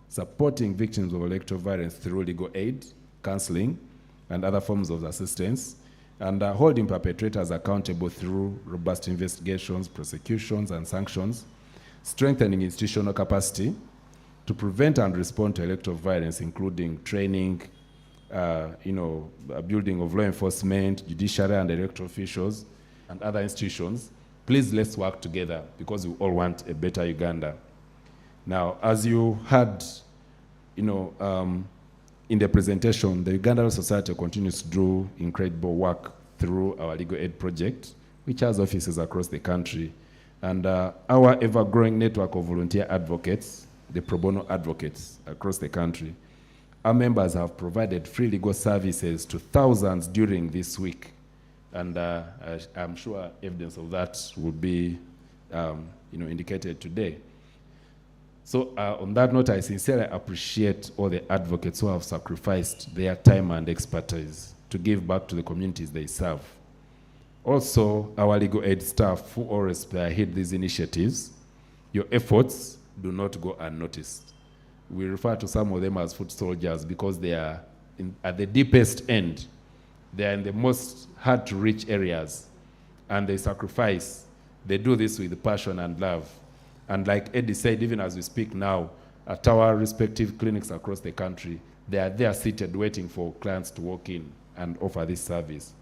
supporting victims of electoral violence through legal aid, counseling, and other forms of assistance, and holding perpetrators accountable through robust investigations, prosecutions, and sanctions, strengthening institutional capacity to prevent and respond to electoral violence, including training, building of law enforcement, judiciary and electoral officials, and other institutions. Please, let's work together because we all want a better Uganda. Now, as you heard, in the presentation, the Uganda Law Society continues to do incredible work through our legal aid project, which has offices across the country. And our ever-growing network of volunteer advocates, the pro bono advocates across the country, our members have provided free legal services to thousands during this week. And I'm sure evidence of that will be indicated today. So on that note, I sincerely appreciate all the advocates who have sacrificed their time and expertise to give back to the communities they serve. Also, our legal aid staff who always spearhead these initiatives, your efforts do not go unnoticed. We refer to some of them as foot soldiers because they are at the deepest end. They are in the most hard-to-reach areas, and they sacrifice. They do this with passion and love. And like Eddie said, even as we speak now, at our respective clinics across the country, they are there seated waiting for clients to walk in and offer this service.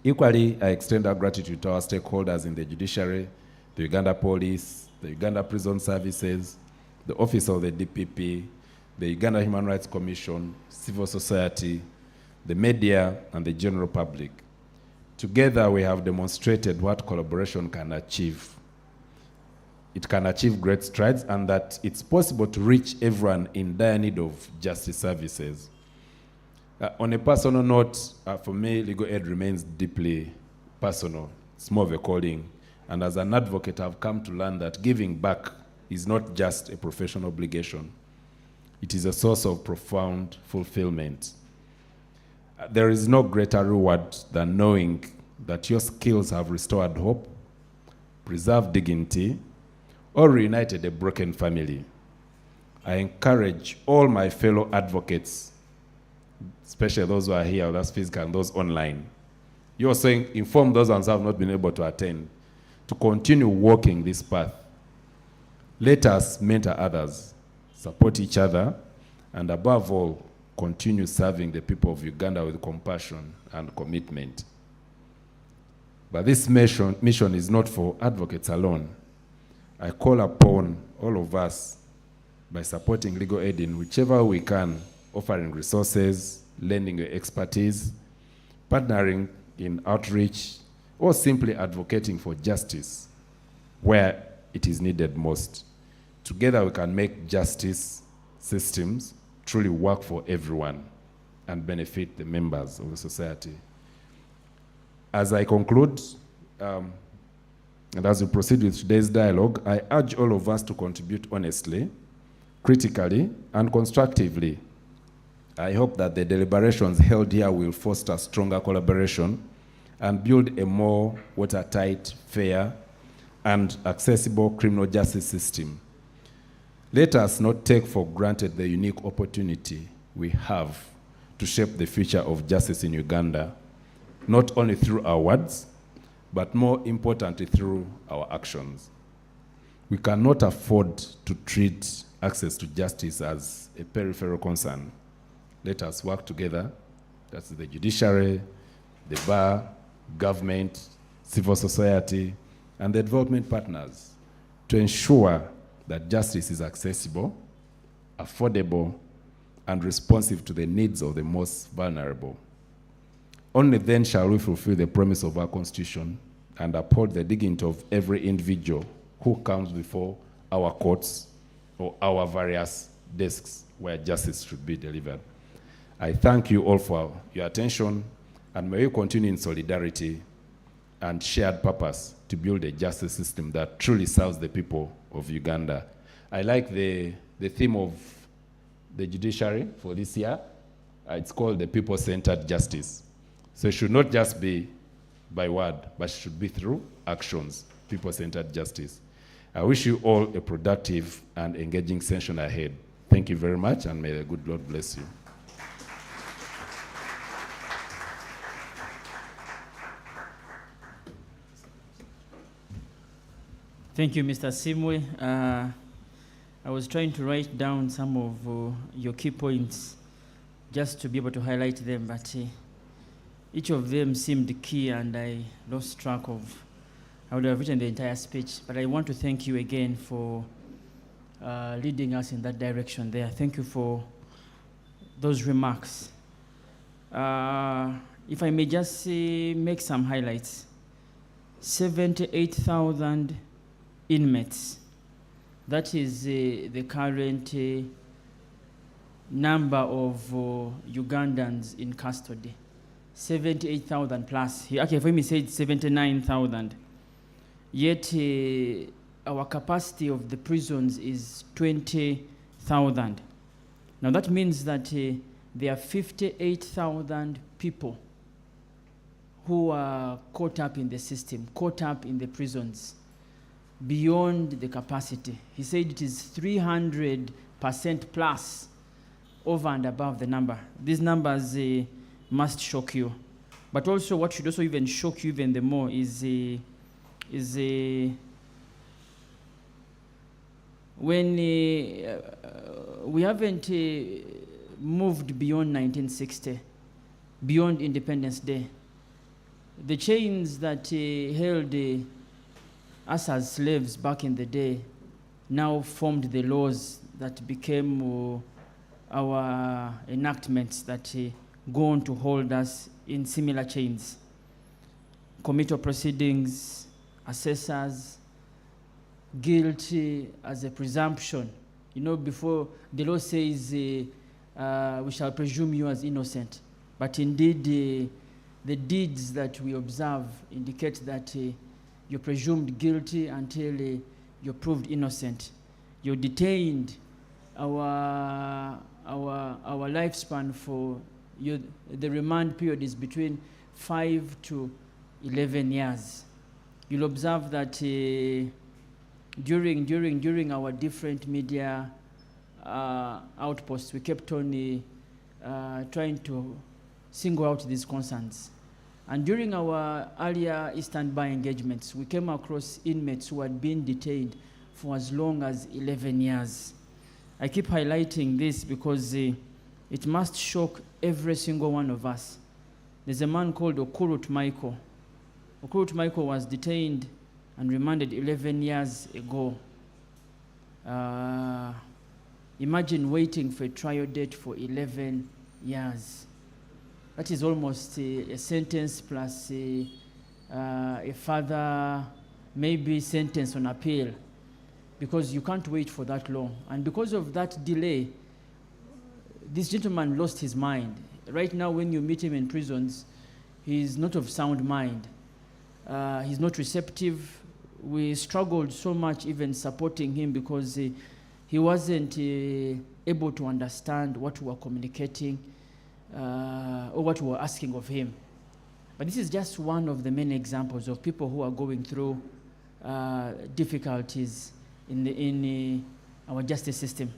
Equally, I extend our gratitude to our stakeholders in the judiciary, the Uganda Police, the Uganda Prison Services, the Office of the DPP, the Uganda Human Rights Commission, civil society, the media, and the general public. Together, we have demonstrated what collaboration can achieve. It can achieve great strides, and that it's possible to reach everyone in dire need of justice services. On a personal note, for me, legal aid remains deeply personal. It's more of a calling. And as an advocate, I've come to learn that giving back is not just a professional obligation. It is a source of profound fulfillment. There is no greater reward than knowing that your skills have restored hope, preserved dignity, or reunited a broken family. I encourage all my fellow advocates, especially those who are here with us physically and those online. You also inform those ones who have not been able to attend to continue walking this path. Let us mentor others, support each other, and above all, continue serving the people of Uganda with compassion and commitment. But this mission is not for advocates alone. I call upon all of us by supporting legal aid in whichever we can, offering resources, lending your expertise, partnering in outreach, or simply advocating for justice where it is needed most. Together we can make justice systems truly work for everyone and benefit the members of the society. As I conclude, and as we proceed with today's dialogue, I urge all of us to contribute honestly, critically, and constructively. I hope that the deliberations held here will foster stronger collaboration and build a more watertight, fair, and accessible criminal justice system. Let us not take for granted the unique opportunity we have to shape the future of justice in Uganda, not only through our words, but more importantly, through our actions. We cannot afford to treat access to justice as a peripheral concern. Let us work together, that's the judiciary, the bar, government, civil society, and the development partners, to ensure that justice is accessible, affordable, and responsive to the needs of the most vulnerable. Only then shall we fulfill the promise of our Constitution and uphold the dignity of every individual who comes before our courts or our various desks where justice should be delivered. I thank you all for your attention, and may you continue in solidarity and shared purpose to build a justice system that truly serves the people of Uganda. I like the theme of the judiciary for this year. It's called the people-centered justice. So it should not just be by word, but it should be through actions, people-centered justice. I wish you all a productive and engaging session ahead. Thank you very much, and may the good Lord bless you. Thank you, Mr. Simwe. I was trying to write down some of your key points just to be able to highlight them, but each of them seemed key and I lost track of. I would have written the entire speech, but I want to thank you again for leading us in that direction there. Thank you for those remarks. If I may just make some highlights. 78,000 inmates. That is the current number of Ugandans in custody. 78,000 plus. Okay, for me said 79,000. Yet our capacity of the prisons is 20,000. Now that means that there are 58,000 people who are caught up in the system, caught up in the prisons, beyond the capacity. He said it is 300% plus over and above the number. These numbers must shock you. But also what should also even shock you even the more is when we haven't moved beyond 1960, beyond Independence Day. The chains that held us as slaves back in the day now formed the laws that became our enactments that go on to hold us in similar chains. Committal proceedings, assessors, guilty as a presumption. You know, before the law says we shall presume you as innocent, but indeed the deeds that we observe indicate that you're presumed guilty until you're proved innocent. You're detained. Our lifespan for the remand period is between 5 to 11 years. You'll observe that during our different media outposts, we kept on trying to single out these concerns. And during our earlier Eastern Bar engagements, we came across inmates who had been detained for as long as 11 years. I keep highlighting this because it must shock every single one of us. There's a man called Okurut Michael. Okurut Michael was detained and remanded 11 years ago. Imagine waiting for a trial date for 11 years. That is almost a sentence plus a further maybe sentence on appeal, because you can't wait for that long. And because of that delay, this gentleman lost his mind. Right now, when you meet him in prisons, he's not of sound mind. He's not receptive. We struggled so much even supporting him because he wasn't able to understand what we were communicating or what we were asking of him. But this is just one of the many examples of people who are going through difficulties in our justice system.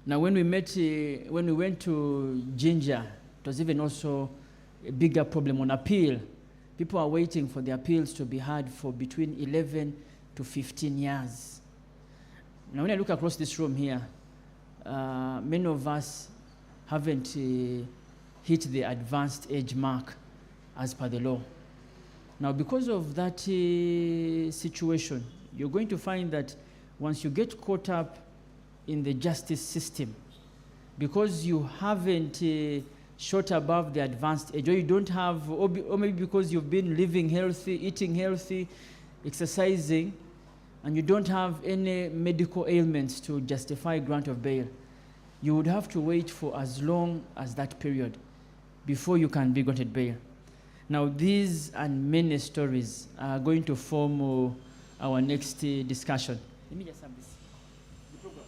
Now, when we went to Jinja, it was even also a bigger problem on appeal. People are waiting for the appeals to be heard for between 11 to 15 years. Now, when I look across this room here, many of us haven't hit the advanced age mark as per the law. Now, because of that situation, you're going to find that once you get caught up in the justice system, because you haven't shot above the advanced age, or you don't have, or maybe because you've been living healthy, eating healthy, exercising, and you don't have any medical ailments to justify grant of bail, you would have to wait for as long as that period before you can be granted bail. Now, these and many stories are going to form our next discussion. Let me just have this. The program.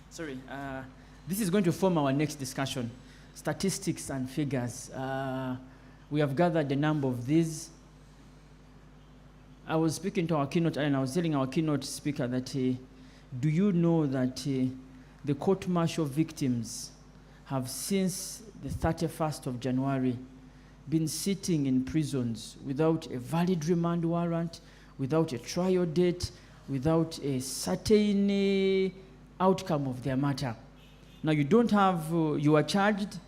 Sorry. This is going to form our next discussion. Statistics and figures. We have gathered a number of these. I was speaking to our keynote, and I was telling our keynote speaker that, do you know that the court-martial victims have since the 31st of January been sitting in prisons without a valid remand warrant, without a trial date, without a certain outcome of their matter. Now you don't have, you are charged,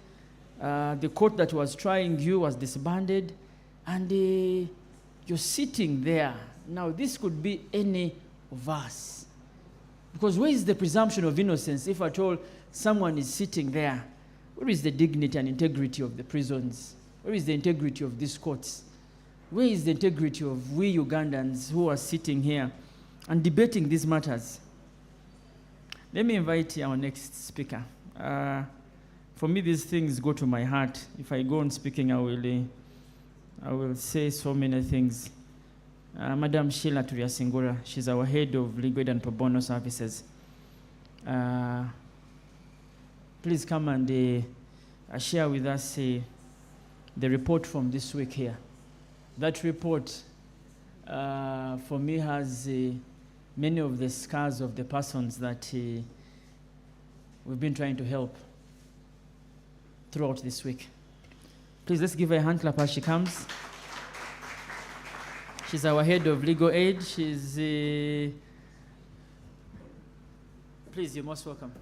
the court that was trying you was disbanded, and you're sitting there. Now this could be any of us. Because where is the presumption of innocence if at all someone is sitting there? Where is the dignity and integrity of the prisons? Where is the integrity of these courts? Where is the integrity of we Ugandans who are sitting here and debating these matters? Let me invite our next speaker. For me, these things go to my heart. If I go on speaking, I will say so many things. Madam Sheila Turiasingura, she's our head of legal aid and pro bono services. Please come and share with us the report from this week here. That report, for me, has many of the scars of the persons that we've been trying to help throughout this week. Please, let's give her a hand clap as she comes. She's our head of legal aid. She's, please, you're most welcome.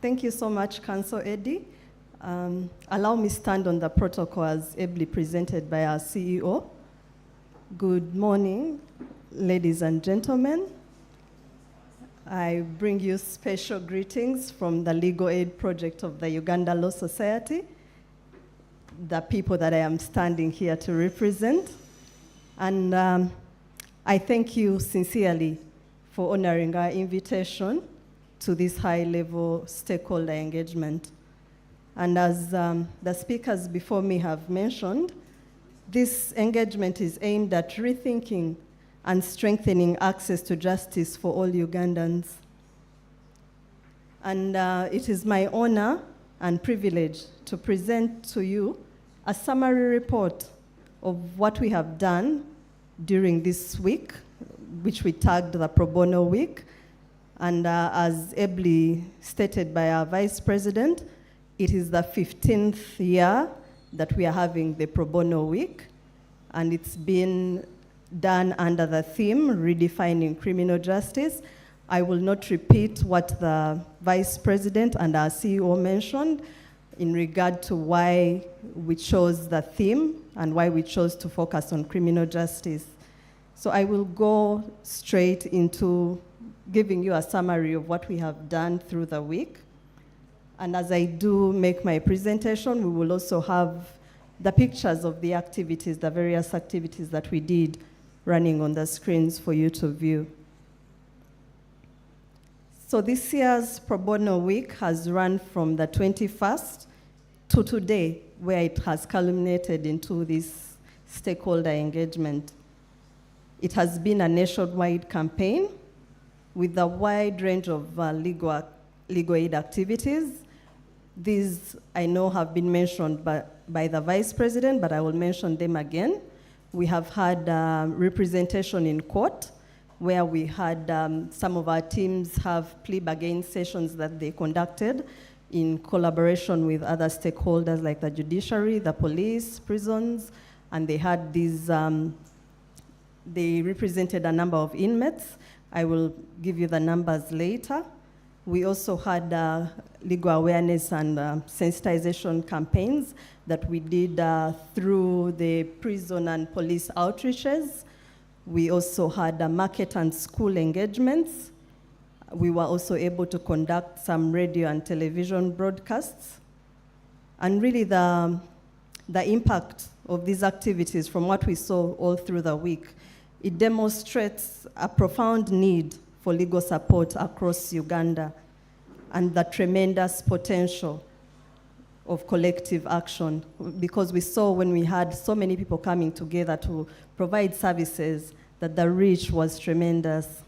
Thank you so much, Council Eddie. Allow me stand on the protocol as ably presented by our CEO. Good morning, ladies and gentlemen. I bring you special greetings from the Legal Aid Project of the Uganda Law Society, the people that I am standing here to represent. And I thank you sincerely for honoring our invitation to this high-level stakeholder engagement. And as the speakers before me have mentioned, this engagement is aimed at rethinking and strengthening access to justice for all Ugandans. And it is my honor and privilege to present to you a summary report of what we have done during this week, which we tagged the Pro Bono Week. And as ably stated by our Vice President, it is the 15th year that we are having the Pro Bono Week, and it's been done under the theme, Redefining Criminal Justice. I will not repeat what the Vice President and our CEO mentioned in regard to why we chose the theme and why we chose to focus on criminal justice. So I will go straight into giving you a summary of what we have done through the week. And as I do make my presentation, we will also have the pictures of the activities, the various activities that we did running on the screens for you to view. So this year's Pro Bono Week has run from the 21st to today, where it has culminated into this stakeholder engagement. It has been a nationwide campaign with a wide range of legal aid activities. These, I know, have been mentioned by the Vice President, but I will mention them again. We have had representation in court, where we had some of our teams have plea bargain sessions that they conducted in collaboration with other stakeholders like the judiciary, the police, prisons, and they had these, they represented a number of inmates. I will give you the numbers later. We also had legal awareness and sensitization campaigns that we did through the prison and police outreaches. We also had market and school engagements. We were also able to conduct some radio and television broadcasts. And really the impact of these activities from what we saw all through the week, it demonstrates a profound need for legal support across Uganda and the tremendous potential of collective action, because we saw when we had so many people coming together to provide services that the reach was tremendous.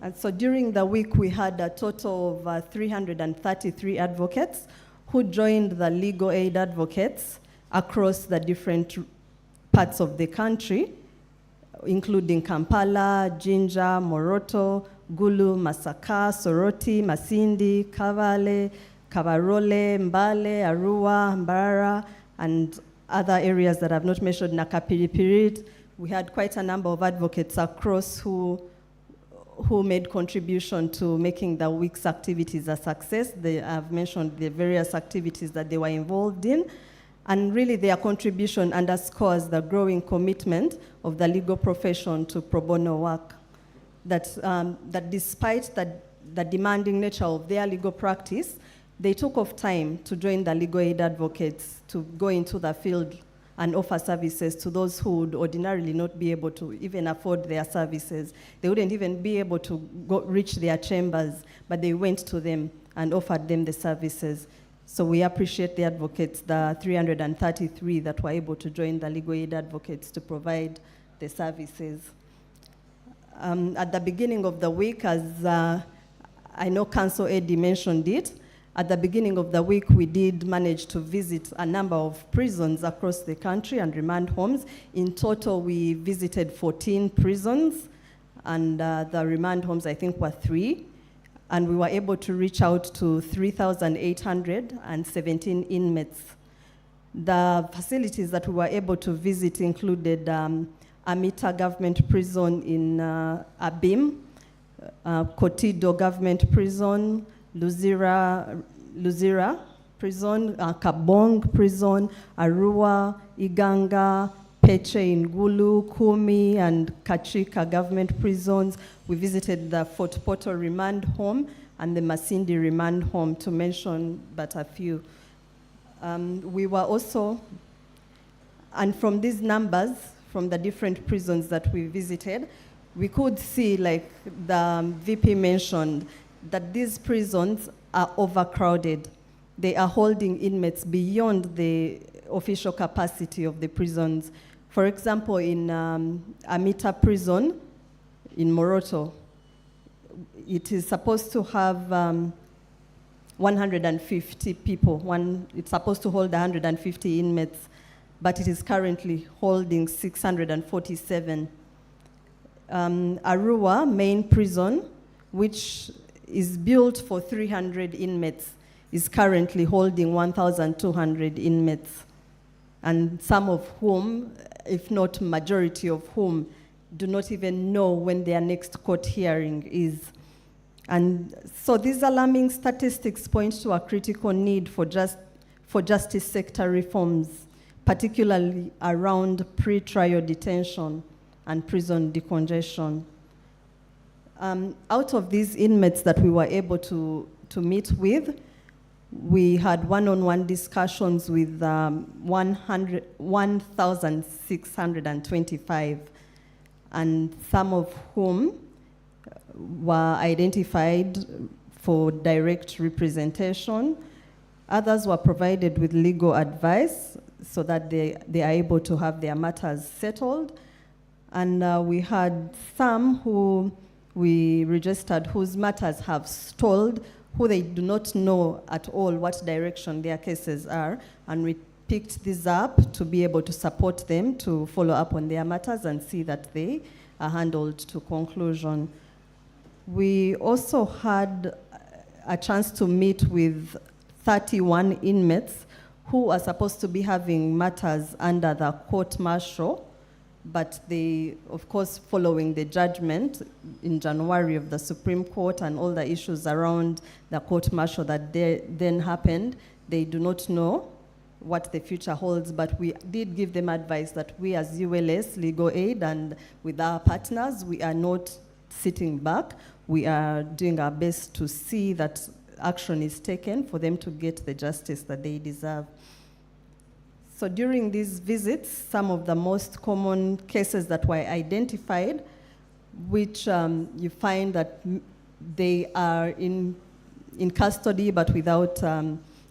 And so during the week, we had a total of 333 advocates who joined the legal aid advocates across the different parts of the country, including Kampala, Jinja, Moroto, Gulu, Masaka, Soroti, Masindi, Kavale, Kabarole, Mbale, Arua, Mbarara, and other areas that I've not mentioned, Nakapiripirit. We had quite a number of advocates across who made contribution to making the week's activities a success. I've mentioned the various activities that they were involved in, and really their contribution underscores the growing commitment of the legal profession to pro bono work. That despite the demanding nature of their legal practice, they took off time to join the legal aid advocates to go into the field and offer services to those who would ordinarily not be able to even afford their services. They wouldn't even be able to reach their chambers, but they went to them and offered them the services. So we appreciate the advocates, the 333 that were able to join the legal aid advocates to provide the services. At the beginning of the week, as I know Council Eddie mentioned it, at the beginning of the week, we did manage to visit a number of prisons across the country and remand homes. In total, we visited 14 prisons, and the remand homes, I think, were 3. And we were able to reach out to 3,817 inmates. The facilities that we were able to visit included Amita Government Prison in Abim, Kotido Government Prison, Luzira Prison, Kabong Prison, Arua, Iganga, Peche in Gulu, Kumi, and Kachika Government Prisons. We visited the Fort Portal Remand Home and the Masindi Remand Home, to mention but a few. We were also, and from these numbers, from the different prisons that we visited, we could see, like the VP mentioned, that these prisons are overcrowded. They are holding inmates beyond the official capacity of the prisons. For example, in Amita Prison in Moroto, it is supposed to have 150 people. It's supposed to hold 150 inmates, but it is currently holding 647. Arua main prison, which is built for 300 inmates, is currently holding 1,200 inmates, and some of whom, if not majority of whom, do not even know when their next court hearing is. And so these alarming statistics point to a critical need for justice sector reforms, particularly around pre-trial detention and prison decongestion. Out of these inmates that we were able to meet with, we had one-on-one discussions with 1,625, and some of whom were identified for direct representation. Others were provided with legal advice so that they are able to have their matters settled. And we had some who we registered whose matters have stalled, who they do not know at all what direction their cases are, and we picked this up to be able to support them to follow up on their matters and see that they are handled to conclusion. We also had a chance to meet with 31 inmates who are supposed to be having matters under the court-martial, but they, of course, following the judgment in January of the Supreme Court and all the issues around the court-martial that then happened, they do not know what the future holds, but we did give them advice that we as ULS, Legal Aid, and with our partners, we are not sitting back. We are doing our best to see that action is taken for them to get the justice that they deserve. So during these visits, some of the most common cases that were identified, which you find that they are in custody but without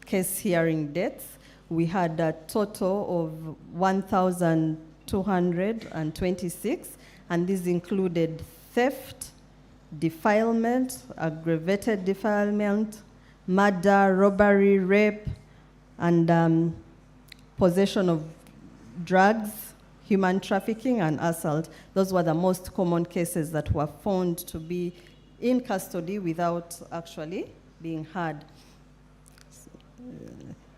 case hearing dates. We had a total of 1,226, and these included theft, defilement, aggravated defilement, murder, robbery, rape, and possession of drugs, human trafficking, and assault. Those were the most common cases that were found to be in custody without actually being heard.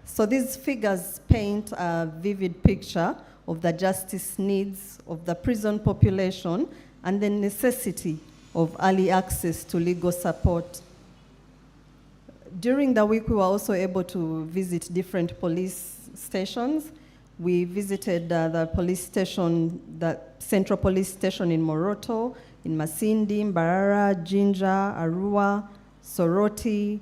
So these figures paint a vivid picture of the justice needs of the prison population and the necessity of early access to legal support. During the week, we were also able to visit different police stations. We visited the police station, the Central Police Station in Moroto, in Masindi, Mbarara, Jinja, Arua, Soroti,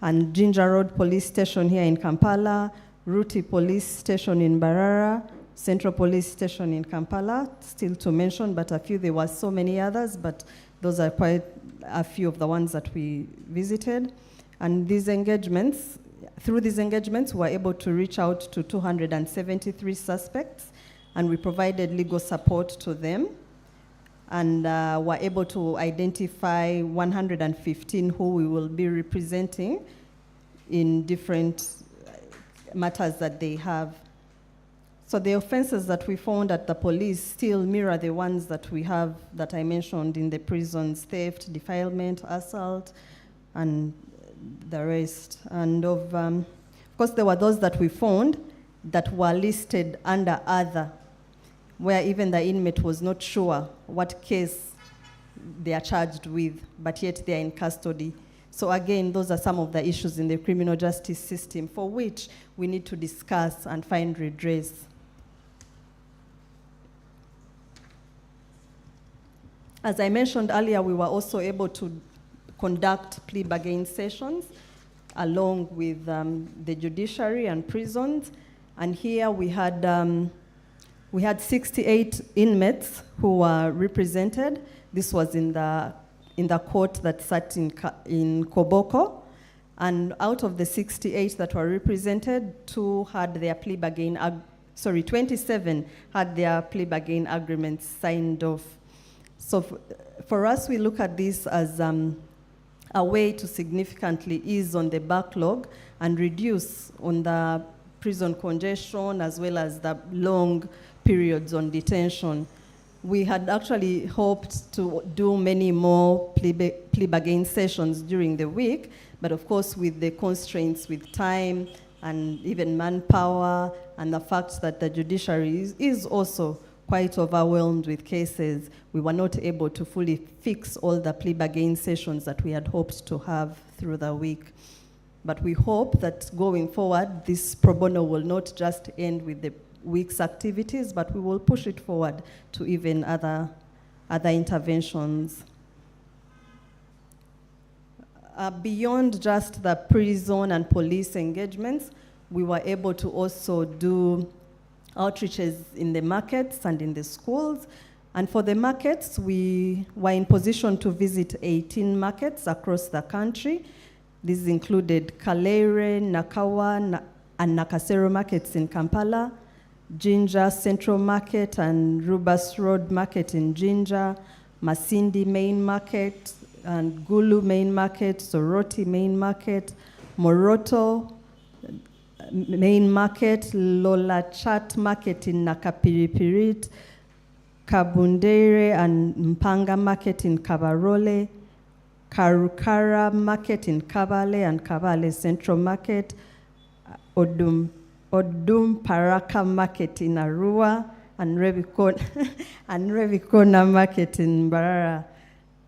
and Jinja Road Police Station here in Kampala, Ruti Police Station in Mbarara, Central Police Station in Kampala, still to mention, but there were so many others, but those are quite a few of the ones that we visited. And these engagements, through these engagements, we were able to reach out to 273 suspects, and we provided legal support to them, and were able to identify 115 who we will be representing in different matters that they have. So the offenses that we found at the police still mirror the ones that we have, that I mentioned in the prisons: theft, defilement, assault, and the rest. And of course, there were those that we found that were listed under other, where even the inmate was not sure what case they are charged with, but yet they are in custody. So again, those are some of the issues in the criminal justice system for which we need to discuss and find redress. As I mentioned earlier, we were also able to conduct plea bargain sessions along with the judiciary and prisons. And here we had 68 inmates who were represented. This was in the court that sat in Koboko. And out of the 68 that were represented, 27 had their plea bargain agreements signed off. So for us, we look at this as a way to significantly ease on the backlog and reduce on the prison congestion, as well as the long periods on detention. We had actually hoped to do many more plea bargain sessions during the week, but of course with the constraints with time and even manpower, and the fact that the judiciary is also quite overwhelmed with cases, we were not able to fully fix all the plea bargain sessions that we had hoped to have through the week. But we hope that going forward, this pro bono will not just end with the week's activities, but we will push it forward to even other interventions. Beyond just the prison and police engagements, we were able to also do outreaches in the markets and in the schools. And for the markets, we were in position to visit 18 markets across the country. These included Kaleire, Nakawa, and Nakasero markets in Kampala, Jinja Central Market and Rubas Road Market in Jinja, Masindi Main Market, and Gulu Main Market, Soroti Main Market, Moroto Main Market, Lola Chat Market in Nakapiripirit, Kabundere and Mpanga Market in Kabarole, Karukara Market in Kabale and Kabale Central Market, Odum Paraka Market in Arua, and Revikona Market in Mbarara.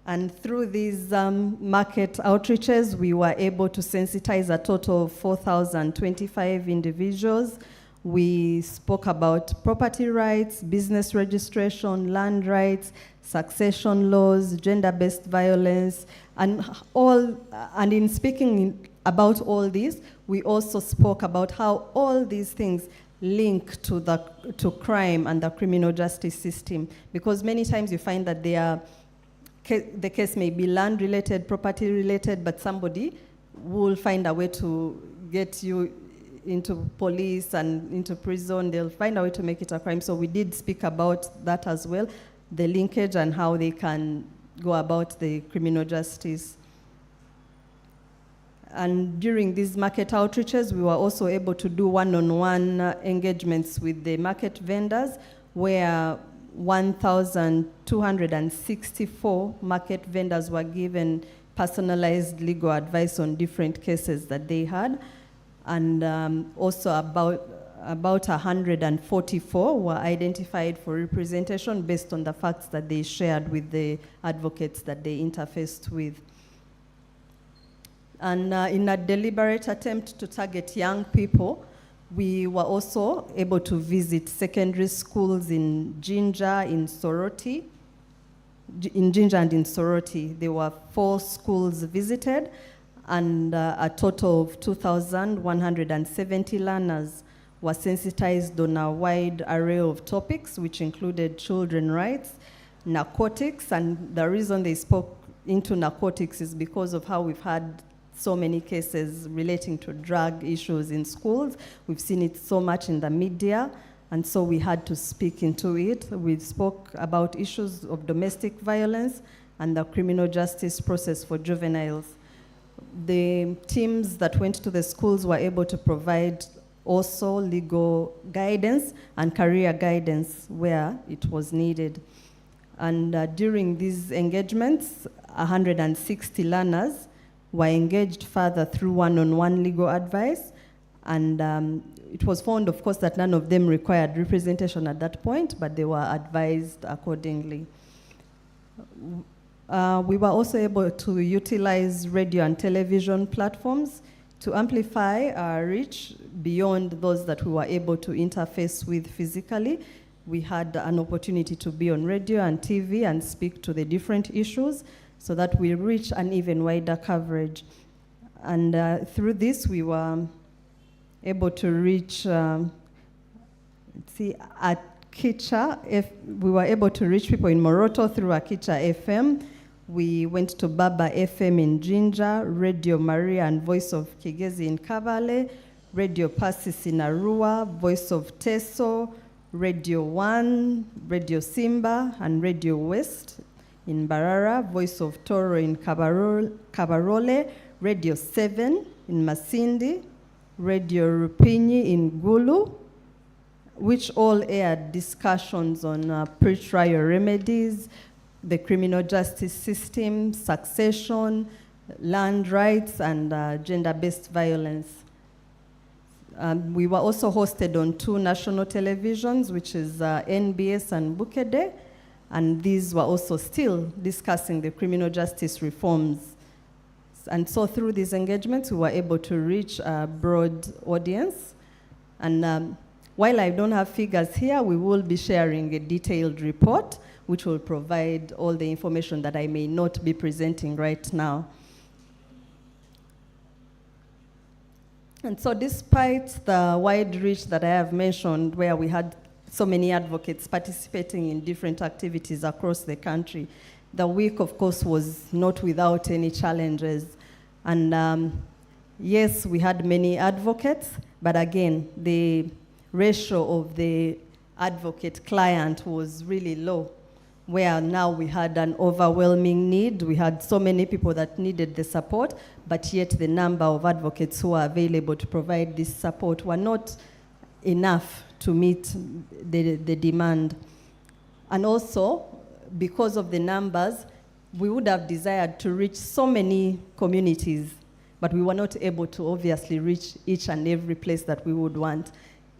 And through these market outreaches, we were able to sensitize a total of 4,025 individuals. We spoke about property rights, business registration, land rights, succession laws, gender-based violence, and in speaking about all these, we also spoke about how all these things link to crime and the criminal justice system, because many times you find that the case may be land-related, property-related, but somebody will find a way to get you into police and into prison. They'll find a way to make it a crime. So we did speak about that as well. the linkage and how they can go about the criminal justice. And during these market outreaches, we were also able to do one-on-one engagements with the market vendors, where 1,264 market vendors were given personalized legal advice on different cases that they had. And also about 144 were identified for representation based on the facts that they shared with the advocates that they interfaced with. And in a deliberate attempt to target young people, we were also able to visit secondary schools in Jinja, in Soroti. In Jinja and in Soroti, there were 4 schools visited, and a total of 2,170 learners were sensitized on a wide array of topics, which included children's rights, narcotics, and the reason they spoke into narcotics is because of how we've had so many cases relating to drug issues in schools. We've seen it so much in the media, and so we had to speak into it. We spoke about issues of domestic violence and the criminal justice process for juveniles. The teams that went to the schools were able to provide also legal guidance and career guidance where it was needed. And during these engagements, 160 learners were engaged further through one-on-one legal advice, and it was found, of course, that none of them required representation at that point, but they were advised accordingly. We were also able to utilize radio and television platforms to amplify our reach beyond those that we were able to interface with physically. We had an opportunity to be on radio and TV and speak to the different issues, so that we reach an even wider coverage. And through this, we were able to reach, at Kicha, we were able to reach people in Moroto through Akicha FM. We went to Baba FM in Jinja, Radio Maria and Voice of Kigezi in Kabale, Radio Passis in Arua, Voice of Teso, Radio 1, Radio Simba, and Radio West in Barara, Voice of Toro in Kabarole, Radio 7 in Masindi, Radio Rupinyi in Gulu, which all aired discussions on pre-trial remedies, the criminal justice system, succession, land rights, and gender-based violence. We were also hosted on 2 national televisions, which is NBS and Bukede, and these were also still discussing the criminal justice reforms. And so through these engagements, we were able to reach a broad audience. And while I don't have figures here, we will be sharing a detailed report, which will provide all the information that I may not be presenting right now. And so despite the wide reach that I have mentioned, where we had so many advocates participating in different activities across the country, the week, of course, was not without any challenges. And yes, we had many advocates, but again, the ratio of the advocate-client was really low, where now we had an overwhelming need. We had so many people that needed the support, but yet the number of advocates who are available to provide this support were not enough to meet the demand. And also, because of the numbers, we would have desired to reach so many communities, but we were not able to obviously reach each and every place that we would want.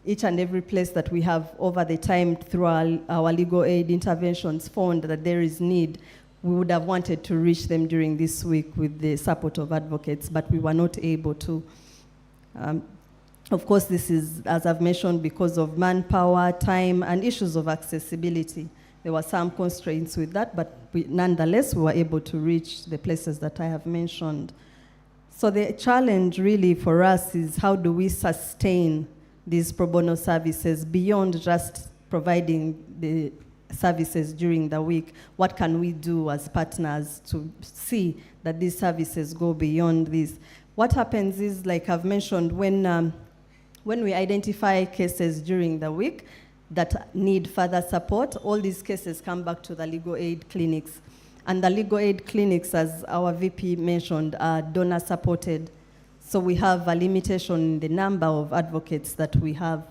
Each and every place that we have over the time through our legal aid interventions found that there is need. We would have wanted to reach them during this week with the support of advocates, but we were not able to. Of course, this is, as I've mentioned, because of manpower, time, and issues of accessibility. There were some constraints with that, but nonetheless, we were able to reach the places that I have mentioned. So the challenge really for us is how do we sustain these pro bono services beyond just providing the services during the week? What can we do as partners to see that these services go beyond this? What happens is, like I've mentioned, when we identify cases during the week, that need further support, all these cases come back to the legal aid clinics. And the legal aid clinics, as our VP mentioned, are donor supported. So we have a limitation in the number of advocates that we have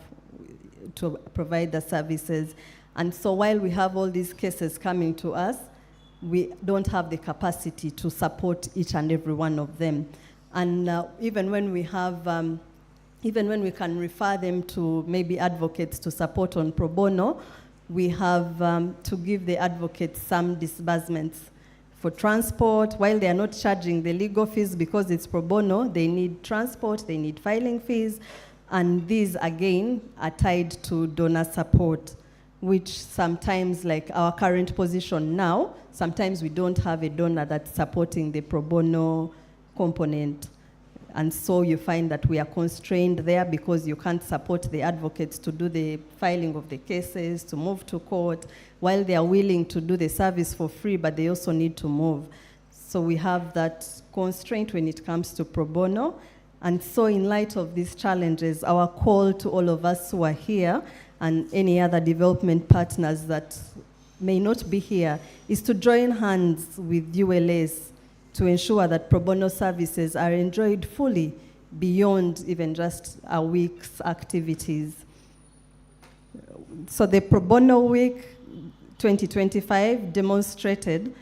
to provide the services. And so while we have all these cases coming to us, we don't have the capacity to support each and every one of them. And even when we have, even when we can refer them to maybe advocates to support on pro bono, we have to give the advocates some disbursements for transport. While they are not charging the legal fees because it's pro bono, they need transport, they need filing fees, and these again are tied to donor support, which sometimes, like our current position now, sometimes we don't have a donor that's supporting the pro bono component. And so you find that we are constrained there because you can't support the advocates to do the filing of the cases, to move to court, while they are willing to do the service for free, but they also need to move. So we have that constraint when it comes to pro bono. And so in light of these challenges, our call to all of us who are here and any other development partners that may not be here is to join hands with ULS to ensure that pro bono services are enjoyed fully beyond even just a week's activities. So the Pro Bono Week 2025 demonstrated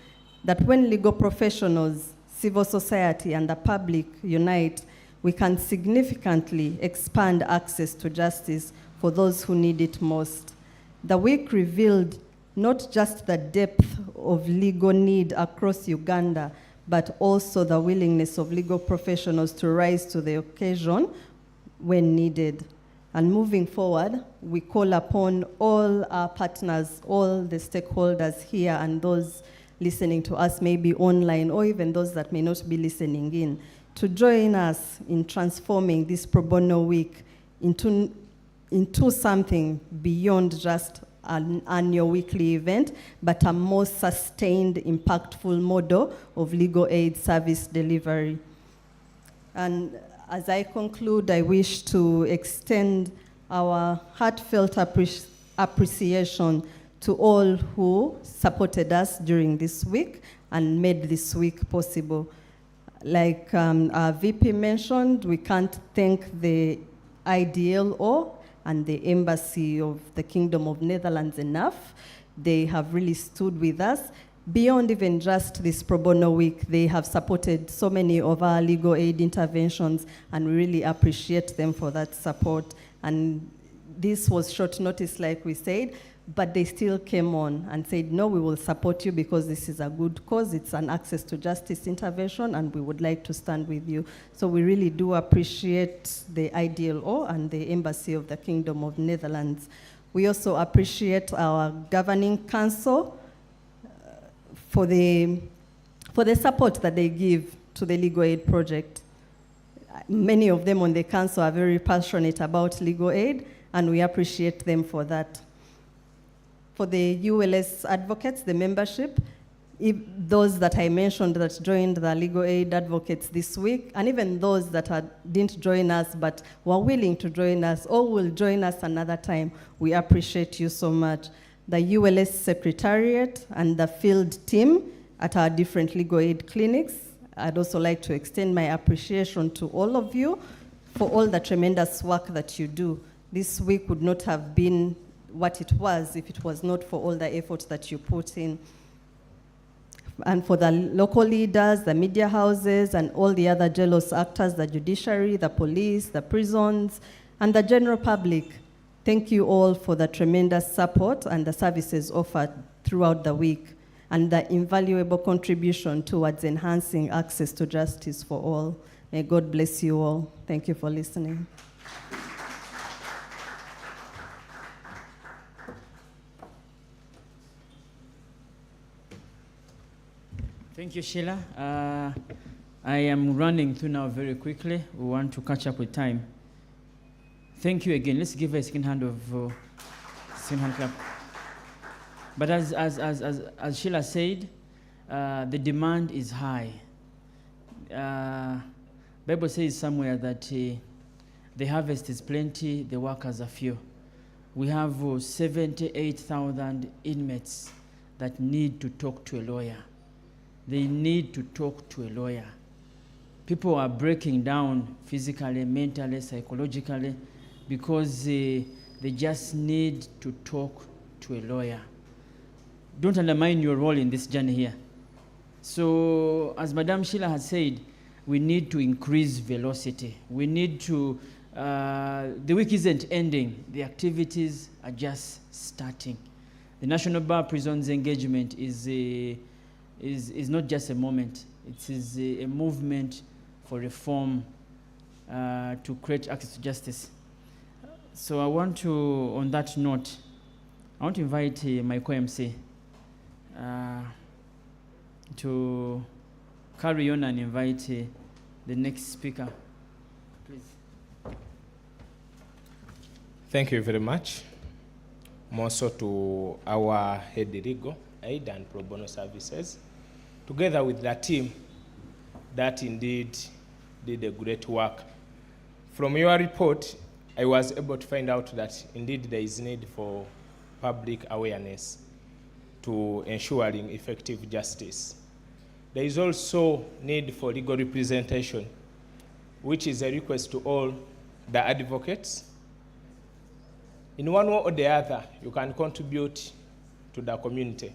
that when legal professionals, civil society, and the public unite, we can significantly expand access to justice for those who need it most. The week revealed not just the depth of legal need across Uganda, but also the willingness of legal professionals to rise to the occasion when needed. And moving forward, we call upon all our partners, all the stakeholders here and those listening to us maybe online, or even those that may not be listening in, to join us in transforming this Pro Bono Week into something beyond just an annual weekly event, but a more sustained, impactful model of legal aid service delivery. And as I conclude, I wish to extend our heartfelt appreciation to all who supported us during this week and made this week possible. Like our VP mentioned, we can't thank the IDLO and the Embassy of the Kingdom of Netherlands enough. They have really stood with us. Beyond even just this Pro Bono Week, they have supported so many of our legal aid interventions, and we really appreciate them for that support. And this was short notice, like we said, but they still came on and said, no, we will support you because this is a good cause. It's an access to justice intervention, and we would like to stand with you. So we really do appreciate the IDLO and the Embassy of the Kingdom of Netherlands. We also appreciate our governing council for the support that they give to the legal aid project. Many of them on the council are very passionate about legal aid, and we appreciate them for that. For the ULS advocates, the membership, those that I mentioned that joined the legal aid advocates this week, and even those that didn't join us but were willing to join us or will join us another time, we appreciate you so much. The ULS Secretariat and the field team at our different legal aid clinics, I'd also like to extend my appreciation to all of you for all the tremendous work that you do. This week would not have been what it was if it was not for all the effort that you put in. And for the local leaders, the media houses, and all the other jealous actors, the judiciary, the police, the prisons, and the general public, thank you all for the tremendous support and the services offered throughout the week, and the invaluable contribution towards enhancing access to justice for all. May God bless you all. Thank you for listening. Thank you, Sheila. I am running through now very quickly. We want to catch up with time. Thank you again. Let's give a second hand clap. But as Sheila said, the demand is high. Bible says somewhere that the harvest is plenty, the workers are few. We have 78,000 inmates that need to talk to a lawyer. They need to talk to a lawyer. People are breaking down physically, mentally, psychologically, because they just need to talk to a lawyer. Don't undermine your role in this journey here. So, as Madam Sheila has said, we need to increase velocity. We need to, the week isn't ending. The activities are just starting. The National Bar Prisons engagement is not just a moment. It is a movement for reform to create access to justice. So I want to, on that note, I want to invite my co-MC to carry on and invite the next speaker. Please. Thank you very much. More so to our head legal aid and pro bono services, together with the team that indeed did a great work. From your report, I was able to find out that indeed there is need for public awareness to ensuring effective justice. There is also need for legal representation, which is a request to all the advocates. In one way or the other, you can contribute to the community.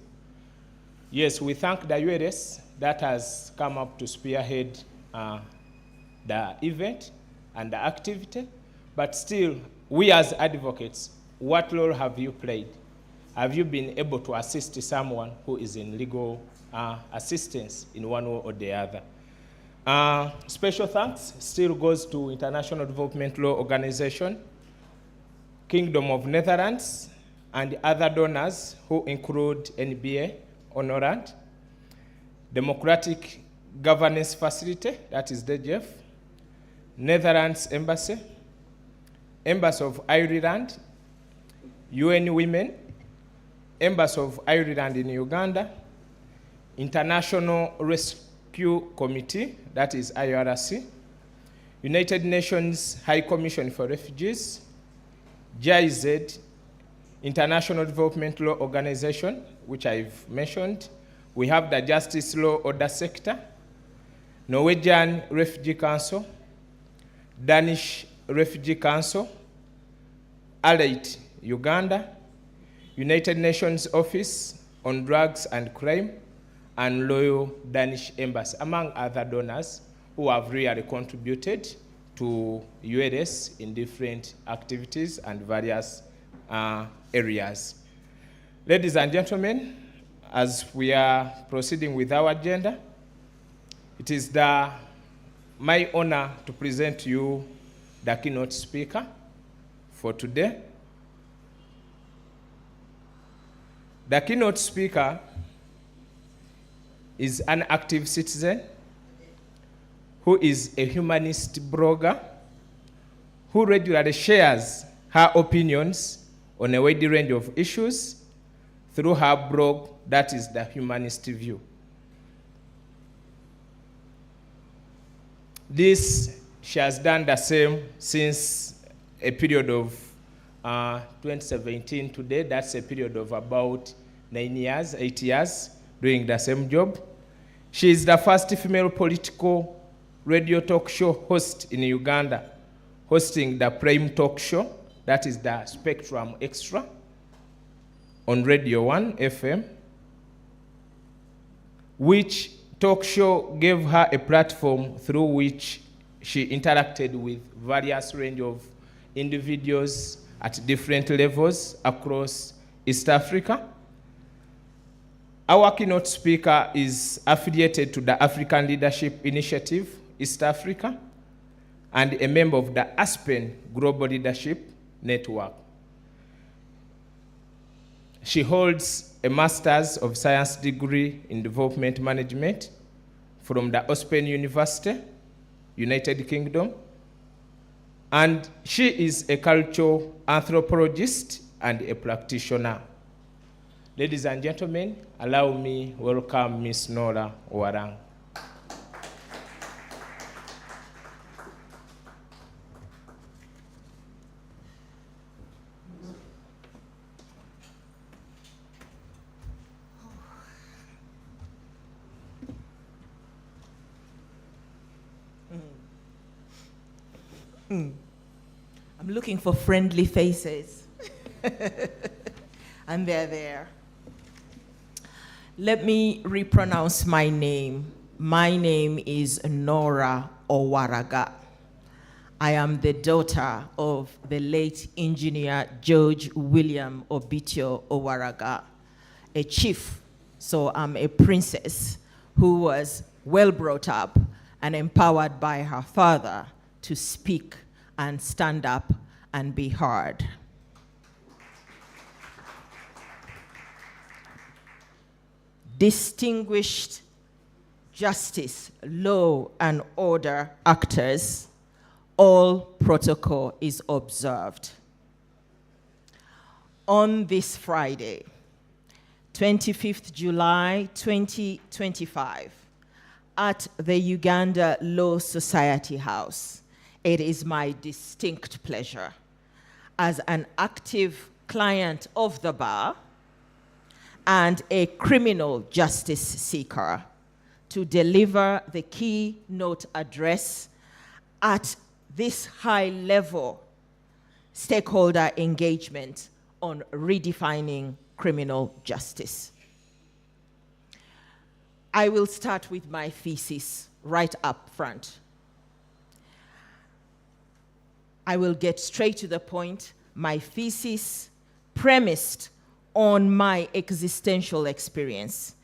Yes, we thank the URS that has come up to spearhead the event and the activity, but still, we as advocates, what role have you played? Have you been able to assist someone who is in legal assistance in one way or the other? Special thanks still goes to International Development Law Organization, Kingdom of Netherlands, and other donors who include NBA, Honorant, Democratic Governance Facility, that is DGF, Netherlands Embassy, Embassy of Ireland, UN Women, Embassy of Ireland in Uganda, International Rescue Committee, that is IRC, United Nations High Commission for Refugees, GIZ, International Development Law Organization, which I've mentioned. We have the Justice Law Order Sector, Norwegian Refugee Council, Danish Refugee Council, ALEIT Uganda, United Nations Office on Drugs and Crime, and Loyal Danish Embassy, among other donors who have really contributed to URS in different activities and various areas. Ladies and gentlemen, as we are proceeding with our agenda, it is my honor to present to you the keynote speaker for today. The keynote speaker is an active citizen who is a humanist blogger who regularly shares her opinions on a wide range of issues through her blog, that is the Humanist View. She has done the same since a period of 2017 today. That's a period of about 8 years, doing the same job. She is the first female political radio talk show host in Uganda, hosting the Prime Talk Show, that is the Spectrum Extra, on Radio 1 FM, which talk show gave her a platform through which she interacted with various range of individuals at different levels across East Africa. Our keynote speaker is affiliated to the African Leadership Initiative, East Africa, and a member of the Aspen Global Leadership Network. She holds a Master's of Science degree in Development Management from the Aspen University, United Kingdom, and she is a cultural anthropologist and a practitioner. Ladies and gentlemen, allow me welcome Ms. Nora Warang. I'm looking for friendly faces. And they're there. Let me repronounce my name. My name is Nora Owaraga. I am the daughter of the late engineer George William Obitio Owaraga, a chief. So I'm a princess who was well brought up and empowered by her father to speak and stand up and be heard. Distinguished justice, law, and order actors, all protocol is observed. On this Friday, 25th July 2025, at the Uganda Law Society House, it is my distinct pleasure as an active client of the bar and a criminal justice seeker to deliver the keynote address at this high-level stakeholder engagement on redefining criminal justice. I will start with my thesis right up front. I will get straight to the point. My thesis premised on my existential experience